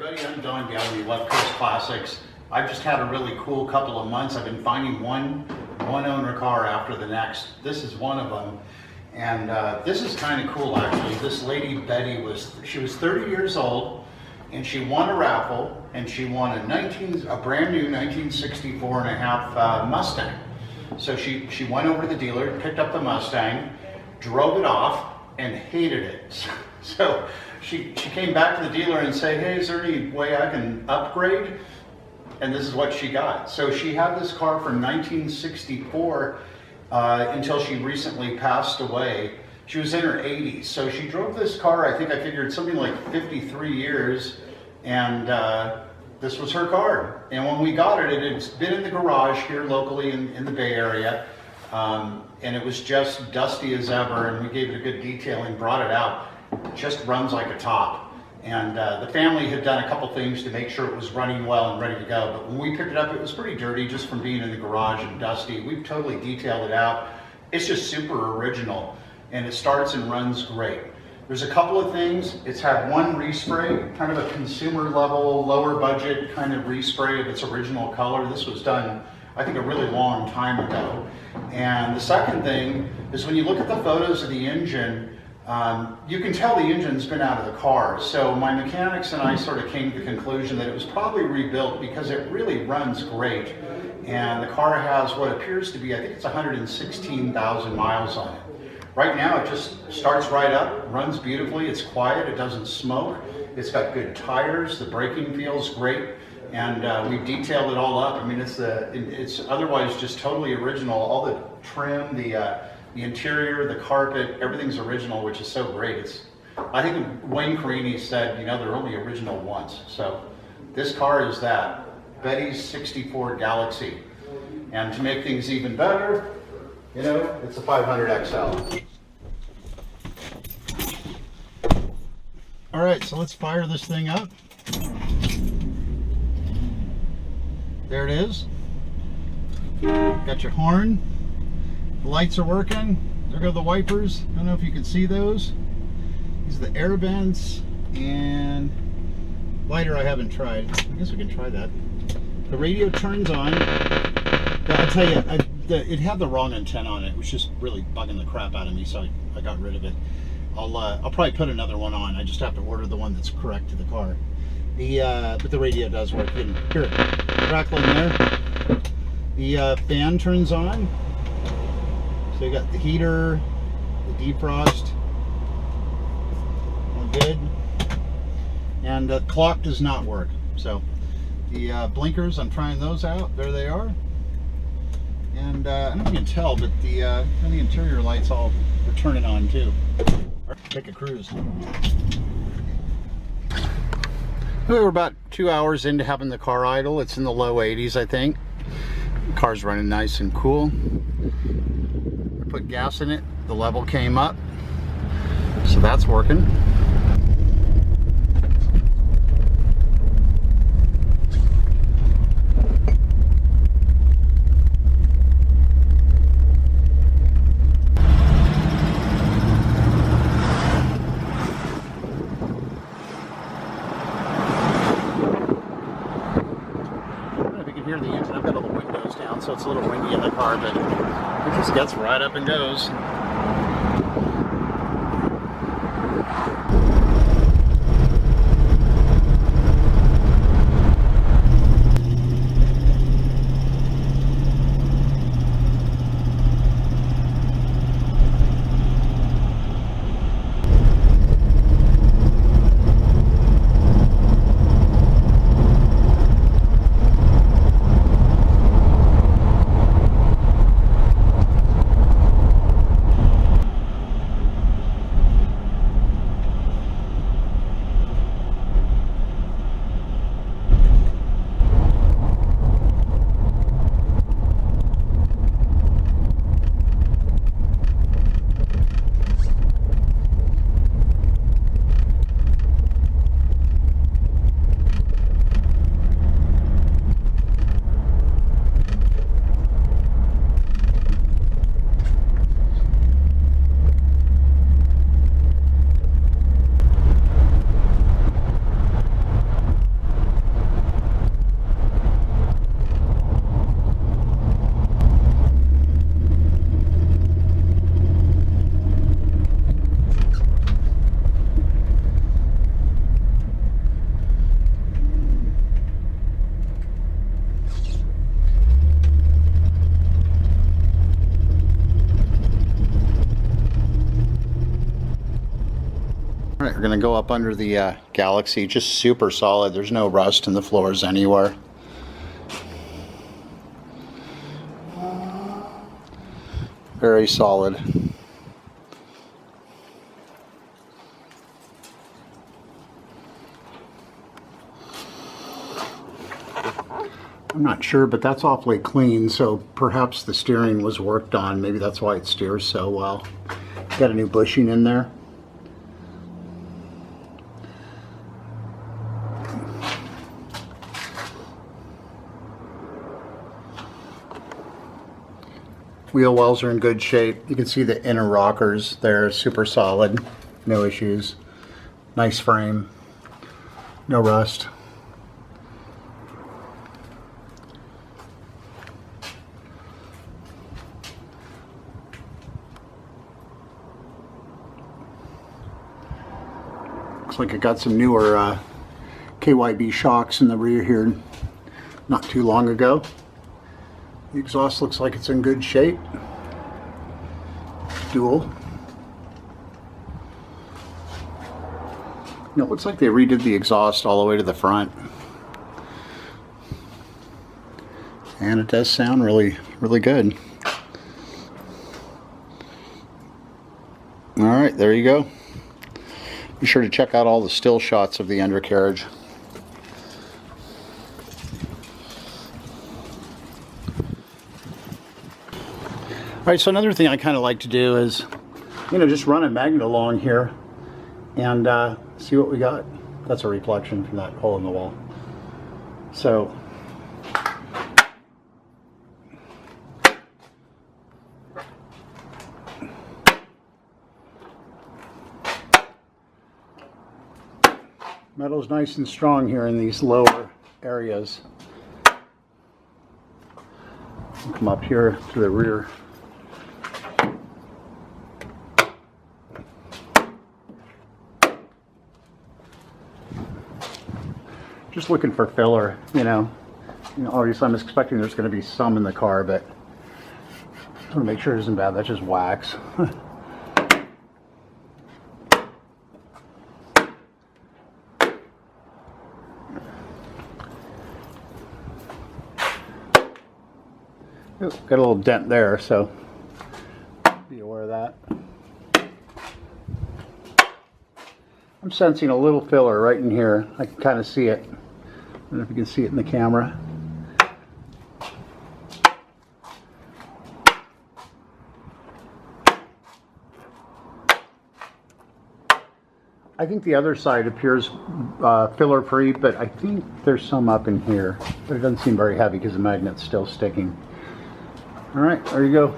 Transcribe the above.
everybody, I'm Don Galaxie, West Coast Classics. I've just had a really cool couple of months. I've been finding one owner car after the next. This is one of them, and this is kind of cool actually. This lady Betty was 30 years old, and she won a raffle, and she won a brand new 1964 and a half Mustang. So she went over to the dealer, picked up the Mustang, drove it off, and hated it. So she came back to the dealer and said, hey, is there any way I can upgrade? And this is what she got. So she had this car from 1964 until she recently passed away. She was in her 80s. So she drove this car, I think I figured something like 53 years, and this was her car. And when we got it, it had been in the garage here locally in the Bay Area. And it was just dusty as ever, and we gave it a good detailing, brought it out. It just runs like a top. And the family had done a couple things to make sure it was running well and ready to go. But when we picked it up, it was pretty dirty just from being in the garage and dusty. We've totally detailed it out. It's just super original, and it starts and runs great. There's a couple of things. It's had one respray, kind of a consumer level, lower budget kind of respray of its original color. This was done, I think, a really long time ago. And the second thing is when you look at the photos of the engine, you can tell the engine's been out of the car. So my mechanics and I sort of came to the conclusion that it was probably rebuilt because it really runs great. And the car has what appears to be, I think it's 116,000 miles on it. Right now it just starts right up, runs beautifully, it's quiet, it doesn't smoke, it's got good tires, the braking feels great, and we've detailed it all up. I mean, it's otherwise just totally original. All the trim, the interior, the carpet, everything's original, which is so great. I think Wayne Carini said, you know, they're only original once. So this car is that, Betty's 64 Galaxie. And to make things even better, you know, it's a 500xl. All right, so let's fire this thing up. There it is. Got your horn. The lights are working. There go the wipers. I don't know if you can see those. These are the air vents, and lighter I haven't tried. I guess we can try that. The radio turns on. I'll tell you, it had the wrong antenna on it. It was just really bugging the crap out of me, so I got rid of it. I'll probably put another one on. I just have to order the one that's correct to the car. But the radio does work. You can hear it crackling there. The fan turns on. So you got the heater, the defrost, all good. And the clock does not work. So the blinkers, I'm trying those out. There they are. And I don't know if you can tell, but the interior lights all are turning on too. Take a cruise. We're about 2 hours into having the car idle. It's in the low 80s, I think. The car's running nice and cool. I put gas in it, the level came up, so that's working. Hear the engine. I've got all the windows down, so it's a little windy in the car, but it just gets right up and goes. All right, we're gonna go up under the Galaxie, just super solid. There's no rust in the floors anywhere. Very solid. I'm not sure, but that's awfully clean, so perhaps the steering was worked on. Maybe that's why it steers so well. Got a new bushing in there. Wheel wells are in good shape. You can see the inner rockers there, super solid, no issues. Nice frame, no rust. Looks like it got some newer KYB shocks in the rear here not too long ago. The exhaust looks like it's in good shape. Dual. It looks like they redid the exhaust all the way to the front. And it does sound really, really good. Alright, there you go. Be sure to check out all the still shots of the undercarriage. Alright, so another thing I kind of like to do is, just run a magnet along here and see what we got. That's a reflection from that hole in the wall. So, metal's nice and strong here in these lower areas. Come up here to the rear. Just looking for filler, obviously I'm expecting there's going to be some in the car, but I want to make sure it isn't bad. That's just wax. Got a little dent there, so be aware of that. I'm sensing a little filler right in here. I can kind of see it. I don't know if you can see it in the camera. I think the other side appears filler free, but I think there's some up in here. But it doesn't seem very heavy because the magnet's still sticking. All right, there you go.